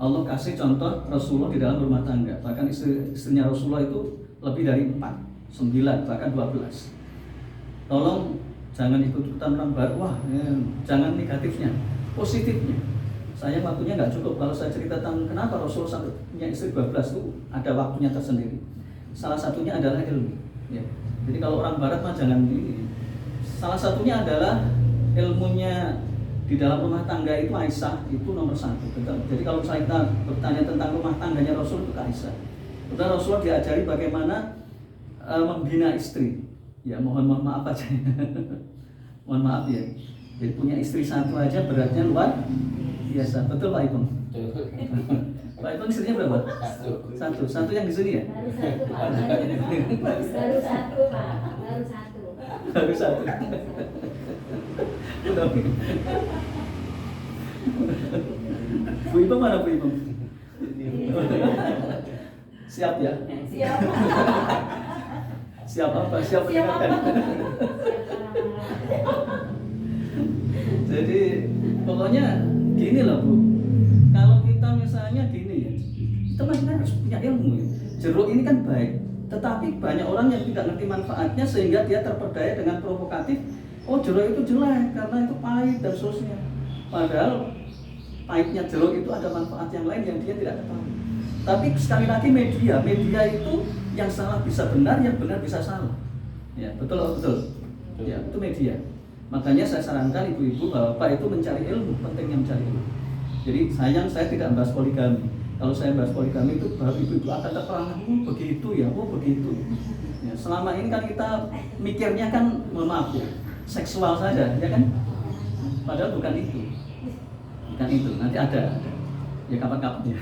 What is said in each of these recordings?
Allah kasih contoh Rasulullah di dalam rumah tangga. Bahkan istrinya Rasulullah itu lebih dari 4, 9, bahkan 12. Tolong jangan ikut-ikutan lambat. Wah, jangan negatifnya, positifnya. Saya waktunya nggak cukup kalau saya cerita tentang kenapa Rasulullah sampai punya istri 12 itu ada waktunya tersendiri. Salah satunya adalah ilmu. Ya. Jadi kalau orang Barat mah jangan ini. Salah satunya adalah ilmunya di dalam rumah tangga itu Aisyah itu nomor 1. Jadi kalau saya bertanya tentang rumah tangganya Rasul itu Aisyah. Kemudian Rasulullah diajari bagaimana membina istri. Ya mohon maaf aja. Mohon maaf ya. Jadi punya istri 1 aja beratnya luar biasa. Betul Pak Ipung? Pak Ipung istrinya berapa? 1. 1 yang di sini ya? Baru satu Pak. Baru 1. Bu Ipung mana Bu Ipung? Siap ya? Siap. Siap apa? Siap mendengarkan. Jadi pokoknya gini loh Bu. Kalau kita misalnya gini ya, kita harus punya ilmu ya. Jeruk ini kan baik, tetapi banyak orang yang tidak ngerti manfaatnya sehingga dia terperdaya dengan provokatif. Oh jeruk itu jelek karena itu pahit dan seterusnya. Padahal pahitnya jeruk itu ada manfaat yang lain yang dia tidak ketahui. Tapi sekali lagi media itu yang salah bisa benar, yang benar bisa salah. Ya betul. Ya itu media. Makanya saya sarankan ibu-ibu, bapak itu mencari ilmu, pentingnya mencari ilmu. Jadi sayang saya tidak membahas poligami. Kalau saya bahas poligami itu baru ibu-ibu akan terperangah, begitu ya, begitu. Ya, selama ini kan kita mikirnya kan, mohon maaf ya, seksual saja, ya kan? Padahal bukan itu. Nanti ada. Ya kapan-kapan ya.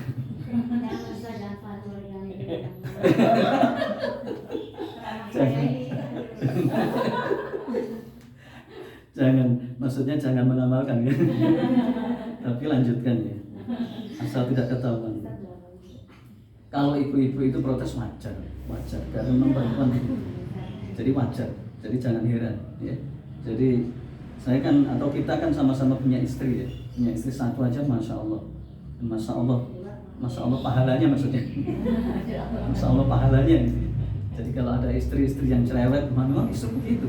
Jangan, maksudnya jangan mengamalkan ya. Tapi lanjutkan ya. Asal tidak ketahuan. Kalau ibu-ibu itu protes wajar karena memang perempuan itu. Jadi wajar. Jadi jangan heran ya. Jadi saya kan atau kita kan sama-sama punya istri ya. Punya istri 1 aja Masya Allah pahalanya maksudnya. Masya Allah pahalanya gitu. Jadi kalau ada istri-istri yang cerewet, memang istri begitu.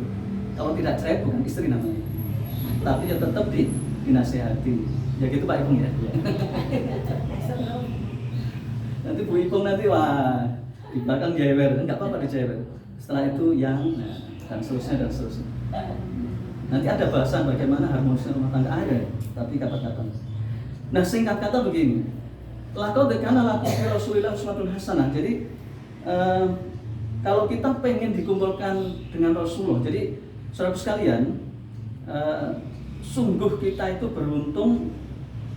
Kalau tidak cerewet bukan istri namanya. Tapi ya tetap dinasihati. Ya gitu Pak Ipung ya. Nanti Bu Ipung nanti wah di belakang jewer, enggak apa-apa di jewer. Setelah itu yang dan seterusnya. Nanti ada bahasan bagaimana harmonisnya rumah tangga ada, tapi kapan-kapan. Nah singkat kata begini, laqad kana lakum fi Rasulillah uswatun hasanah. Jadi kalau kita pengen dikumpulkan dengan Rasulullah, jadi saudara sekalian, sungguh kita itu beruntung,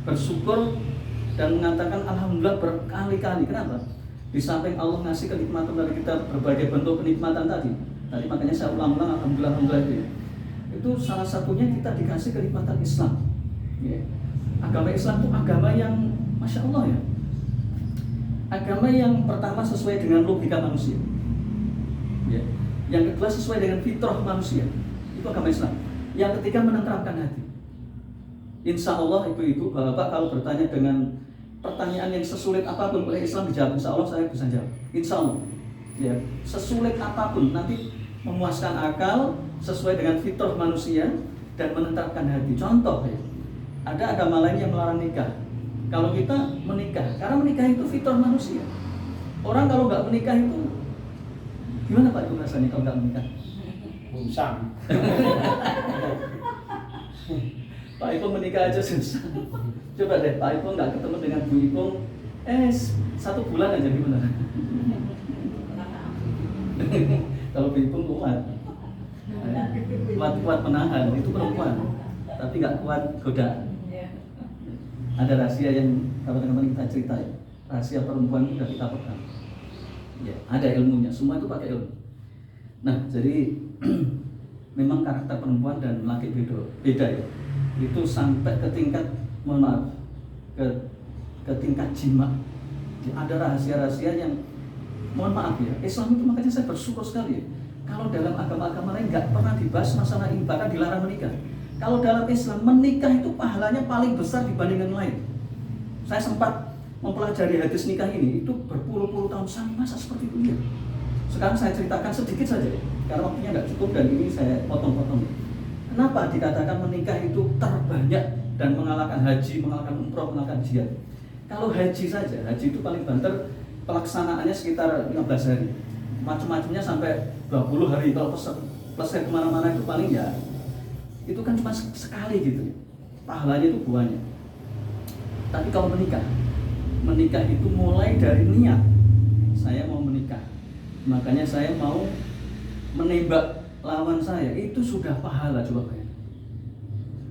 bersyukur dan mengatakan alhamdulillah berkali-kali. Kenapa? Di samping Allah ngasih kenikmatan dari kita berbagai bentuk kenikmatan tadi makanya saya ulang-ulang alhamdulillah itu salah satunya kita dikasih kenikmatan Islam. Ya. Agama Islam itu agama yang Masya Allah ya. Agama yang pertama sesuai dengan logika manusia. Ya. Yang kedua sesuai dengan fitrah manusia. Itu agama Islam. Yang ketiga menenteramkan hati. Insya Allah ibu-ibu, bapak kalau bertanya dengan pertanyaan yang sesulit apapun oleh Islam dijawab, insya Allah saya bisa jawab. Insya Allah. Ya, sesulit apapun nanti memuaskan akal sesuai dengan fitrah manusia dan menenteramkan hati. Contoh ya, ada agama lain yang melarang nikah. Kalau kita menikah, karena menikah itu fitrah manusia. Orang kalau nggak menikah itu gimana Pak itu rasanya kalau nggak menikah? Bungsang. Pak Ipung menikah aja susah. Coba deh Pak Ipung nggak ketemu dengan Bu Ipung, 1 bulan aja gimana? Kalau Bu Ipung kuat menahan, itu perempuan, tapi nggak kuat godaan. Ada rahasia yang kawan-kawan kita cerita ya. Rahasia perempuan itu sudah kita pegang. Ya, ada ilmunya, semua itu pakai ilmu. Nah, jadi memang karakter perempuan dan laki beda ya. Itu sampai ke tingkat ke tingkat jima. Ada rahasia-rahasia yang mohon maaf ya. Islam itu makanya saya bersyukur sekali ya. Kalau dalam agama-agama lain nggak pernah dibahas masalah ini, bahkan dilarang menikah. Kalau dalam Islam menikah itu pahalanya paling besar dibandingkan lain. Saya sempat mempelajari hadis nikah ini itu berpuluh-puluh tahun saya masa seperti itu ya. Sekarang saya ceritakan sedikit saja ya, karena waktunya nggak cukup dan ini saya potong-potong. Kenapa dikatakan menikah itu terbanyak dan mengalahkan haji, mengalahkan umroh, mengalahkan jihad? Kalau haji saja, haji itu paling banter pelaksanaannya sekitar 15 hari. Macam-macamnya sampai 20 hari. Kalau plus kemana-mana itu paling ya itu kan cuma sekali gitu. Pahalanya itu buahnya. Tapi kalau menikah itu mulai dari niat. Saya mau menikah. Makanya saya mau menembak lawan saya, itu sudah pahala, coba bayangkan.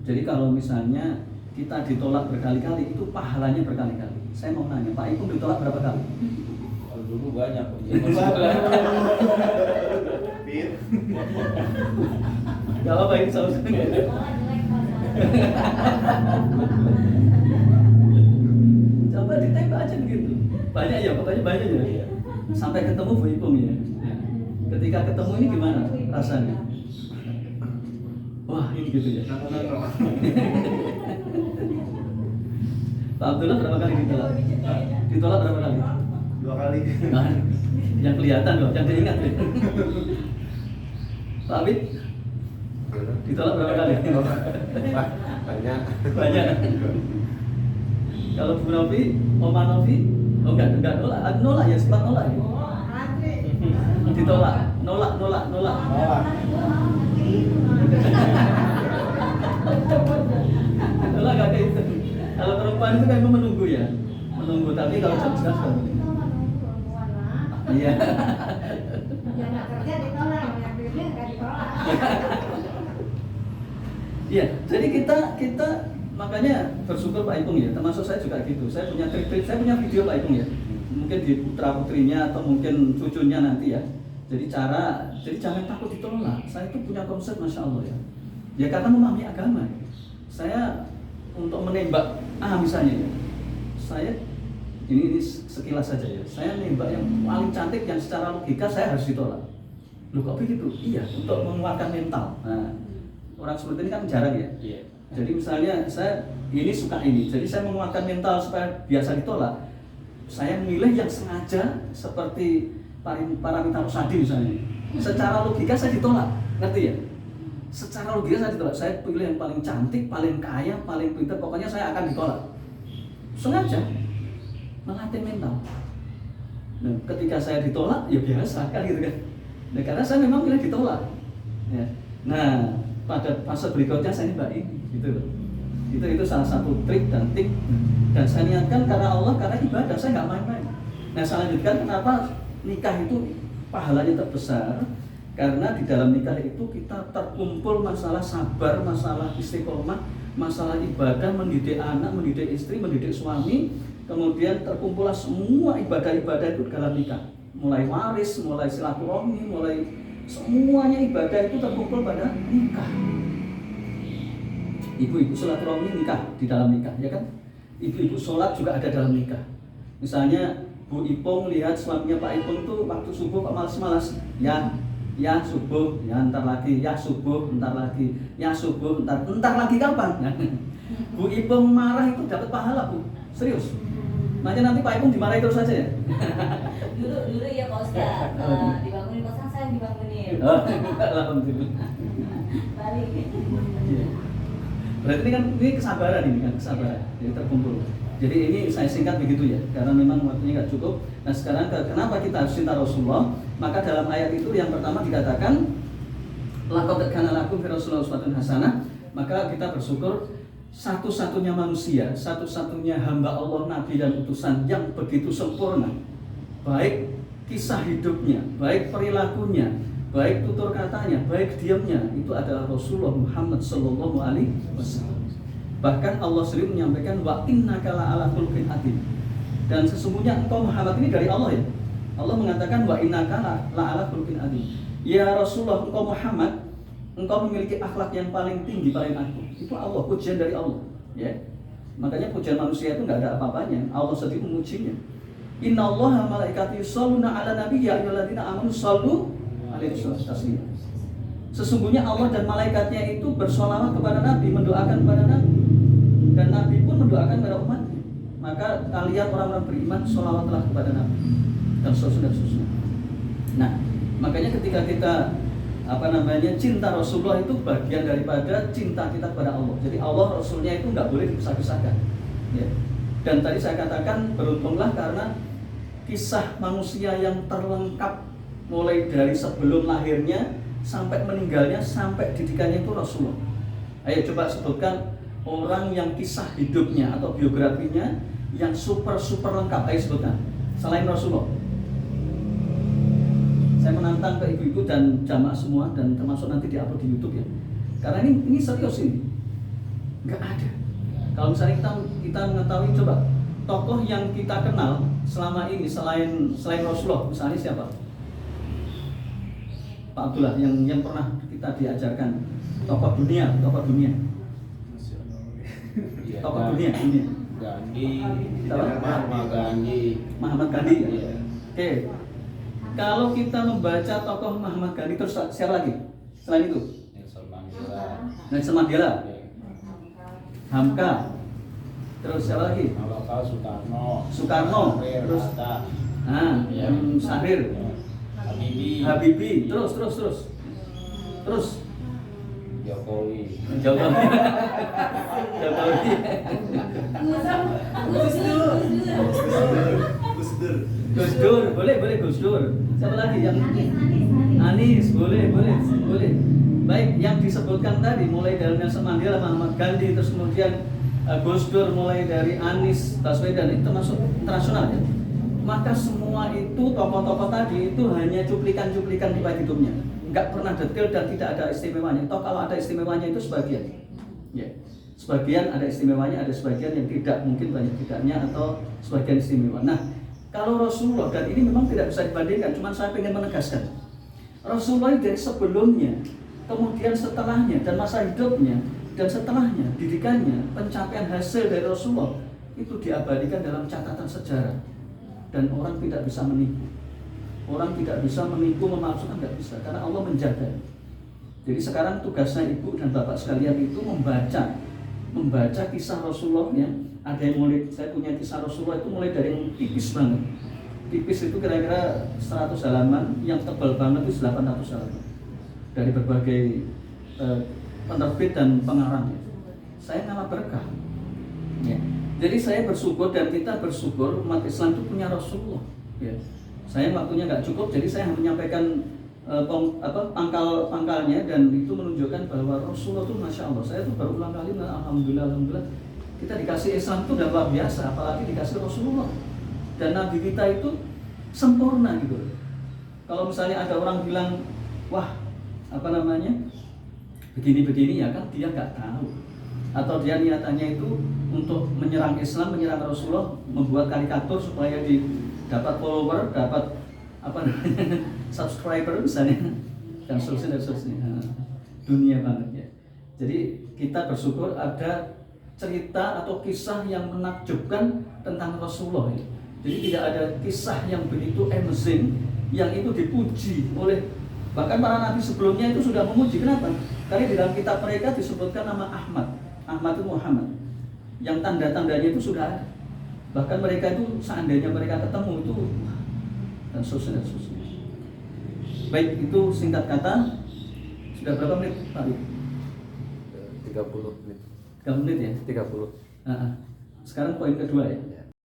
Jadi kalau misalnya kita ditolak berkali-kali, itu pahalanya berkali-kali. Saya mau nanya, Pak Ipung ditolak berapa kali? Kalau dulu banyak. Gak apa-apa ini salah. Coba ditembak aja begitu. Banyak ya, katanya banyak ya. Sampai ketemu Bu Ipung ya. Ketika ketemu ini gimana rasanya? Wah ini gitu ya. Pak Abdullah berapa kali ditolak? Ditolak berapa kali? 2 kali. Nah, yang kelihatan loh, yang diingat ya. Pak Abid ditolak berapa kali? Banyak. Banyak. Kalau Bu Novi, Oma Novi, oh enggak nolak ya, sempat nolak ya. Ditolak, nolak. Nolak gak kayak itu. Kalau perempuan itu kan menunggu ya, tapi kalau jam jelas kan. Iya. Iya, jadi kita makanya bersyukur Pak Ipung ya, termasuk saya juga gitu. Saya punya trik-trik, saya punya video Pak Ipung ya. Mungkin di putra putrinya atau mungkin cucunya nanti ya. Jadi jangan takut ditolak. Saya itu punya konsep Masya Allah ya. Ya karena memahami agama. Saya untuk menembak misalnya ya. Saya ini sekilas saja ya. Saya nembak yang paling cantik yang secara logika saya harus ditolak. Loh kok begitu? Iya, untuk menguatkan mental. Nah, orang seperti ini kan jarang ya. Iya. Jadi misalnya saya ini suka ini, jadi saya menguatkan mental supaya biasa ditolak. Saya memilih yang sengaja seperti Paramitha Rusady misalnya. Secara logika saya ditolak, ngerti ya? Secara logika saya ditolak. Saya pilih yang paling cantik, paling kaya, paling pintar, pokoknya saya akan ditolak. Sengaja melatih mental. Nah, ketika saya ditolak, ya biasa kan gitu kan. Nah, karena saya memang pilih ditolak. Ya. Nah, pada fase berikutnya saya nembak ini, gitu loh. Itu salah satu trik dan tip. Dan saya niatkan karena Allah, karena ibadah, saya nggak main-main. Nah, saya lanjutkan kenapa nikah itu pahalanya terbesar, karena di dalam nikah itu kita terkumpul masalah sabar, masalah istiqomah, masalah ibadah, mendidik anak, mendidik istri, mendidik suami, kemudian terkumpullah semua ibadah-ibadah itu dalam nikah, mulai waris, mulai silaturahmi, mulai semuanya ibadah itu terkumpul pada nikah. Ibu-ibu silaturahmi nikah di dalam nikah, ya kan? Ibu-ibu sholat juga ada dalam nikah. Misalnya Bu Ipung lihat suaminya Pak Ipung tuh waktu subuh kok malas-malas. Ya subuh, ya ntar lagi, ya subuh, ntar lagi, ya subuh, ntar lagi kapan? Bu Ipung marah itu dapat pahala Bu, serius. Makanya nanti Pak Ipung dimarahi terus saja ya. Dulu ya Pak Ustaz, dibangunin kosan saya dibangunin. Alhamdulillah. Balik. Berarti ini kesabaran kesabaran. Jadi terkumpul. Jadi ini saya singkat begitu ya, karena memang waktunya nggak cukup. Nah sekarang kenapa kita harus cinta Rasulullah? Maka dalam ayat itu yang pertama dikatakan laqad kana lakum fi Rasulillah uswatun hasanah. Maka kita bersyukur satu-satunya manusia, satu-satunya hamba Allah, nabi dan utusan yang begitu sempurna, baik kisah hidupnya, baik perilakunya, baik tutur katanya, baik diamnya, itu adalah Rasulullah Muhammad Sallallahu Alaihi Wasallam. Bahkan Allah sendiri menyampaikan wa innaka la'ala khuluqin adzim. Dan sesungguhnya engkau Muhammad ini dari Allah ya. Allah mengatakan wa innaka la'ala khuluqin adzim. Ya Rasulullah, engkau Muhammad, engkau memiliki akhlak yang paling tinggi, paling agung. Itu Allah, pujian dari Allah, ya. Makanya pujian manusia itu enggak ada apa-apanya. Allah sendiri memujinya. Innallaha malaikatihi yusholluna 'alan nabi ya ayyuhalladzina amanu shollu 'alaihi wasallam. Sesungguhnya Allah dan malaikatnya itu bersolawat kepada Nabi, mendoakan kepada Nabi. Dan Nabi pun mendoakan kepada umatnya. maka kalian orang-orang beriman sholawatlah kepada Nabi dan seterusnya. Nah, makanya ketika kita cinta Rasulullah itu bagian daripada cinta kita kepada Allah. Jadi Allah Rasulnya itu nggak boleh dipisah-pisahkan. Ya. Dan tadi saya katakan beruntunglah karena kisah manusia yang terlengkap mulai dari sebelum lahirnya sampai meninggalnya sampai didikannya itu Rasulullah. Ayo coba sebutkan orang yang kisah hidupnya atau biografinya yang super lengkap. Ayo sebutkan selain Rasulullah. Saya menantang ke ibu-ibu dan jamaah semua dan termasuk nanti diupload di YouTube ya. Karena ini serius ini. Nggak ada. Kalau misalnya kita mengetahui, coba tokoh yang kita kenal selama ini selain Rasulullah, misalnya siapa? Pak Abdullah yang pernah kita diajarkan tokoh dunia. Tokoh dunia. Gandhi, Mahatma Gandhi. Iya. Oke. Kalau kita membaca tokoh Muhammad Gandhi terus siapa lagi? Selain itu? Nelson Mandela. Hamka. Terus siapa lagi? Soekarno. Terus Syahrir. Habibie. Terus. Jokowi. Gus Dur, boleh Gus Dur. Siapa lagi yang Anies, boleh. Baik, yang disebutkan tadi mulai dari Nelson Mandela, Muhammad Gandhi, terus kemudian Gus Dur, mulai dari Anies Baswedan, itu termasuk internasional ya. Maka semua itu tokoh-tokoh tadi itu hanya cuplikan-cuplikan di hidupnya, nggak pernah detail dan tidak ada istimewanya. Toh kalau ada istimewanya itu sebagian, ya. Sebagian ada istimewanya, ada sebagian yang tidak, mungkin banyak tidaknya atau sebagian istimewa. Nah, kalau Rasulullah, dan ini memang tidak bisa dibandingkan, cuma saya ingin menegaskan Rasulullah dari sebelumnya, kemudian setelahnya, dan masa hidupnya, dan setelahnya, didikannya, pencapaian hasil dari Rasulullah itu diabadikan dalam catatan sejarah. Dan orang tidak bisa menipu. Orang tidak bisa menipu, memalsukan, tidak bisa, karena Allah menjaga. Jadi sekarang tugasnya ibu dan bapak sekalian itu membaca kisah Rasulullah ya. Ada yang mulai, saya punya kisah Rasulullah itu mulai dari yang tipis banget. Tipis itu kira-kira 100 halaman, yang tebal banget itu 800 halaman. Dari berbagai penerbit dan pengarang. Saya ngalah berkah. Ya. Jadi saya bersyukur dan kita bersyukur umat Islam itu punya Rasulullah. Ya. Saya waktunya nggak cukup, jadi saya menyampaikan pangkalnya dan itu menunjukkan bahwa Rasulullah itu masya Allah. Saya tuh berulang kali, alhamdulillah kita dikasih Islam itu udah luar biasa, apalagi dikasih Rasulullah. Dan Nabi kita itu sempurna gitu. Kalau misalnya ada orang bilang, wah begini ya kan dia nggak tahu. Atau dia niatannya itu untuk menyerang Islam, menyerang Rasulullah, membuat karikatur supaya dapat follower, dapat subscriber misalnya, dan seterusnya. Dunia banget ya. Jadi kita bersyukur ada cerita atau kisah yang menakjubkan tentang Rasulullah ya. Jadi tidak ada kisah yang begitu amazing yang itu dipuji oleh bahkan para nabi sebelumnya itu sudah memuji. Kenapa? Karena di dalam kitab mereka disebutkan nama Ahmad itu Muhammad, yang tanda-tandanya itu sudah ada. Bahkan mereka itu seandainya mereka ketemu itu dan seterusnya. Baik, itu singkat kata. Sudah berapa menit Pak? 30 menit. 3 menit ya? 30. Sekarang poin kedua ya.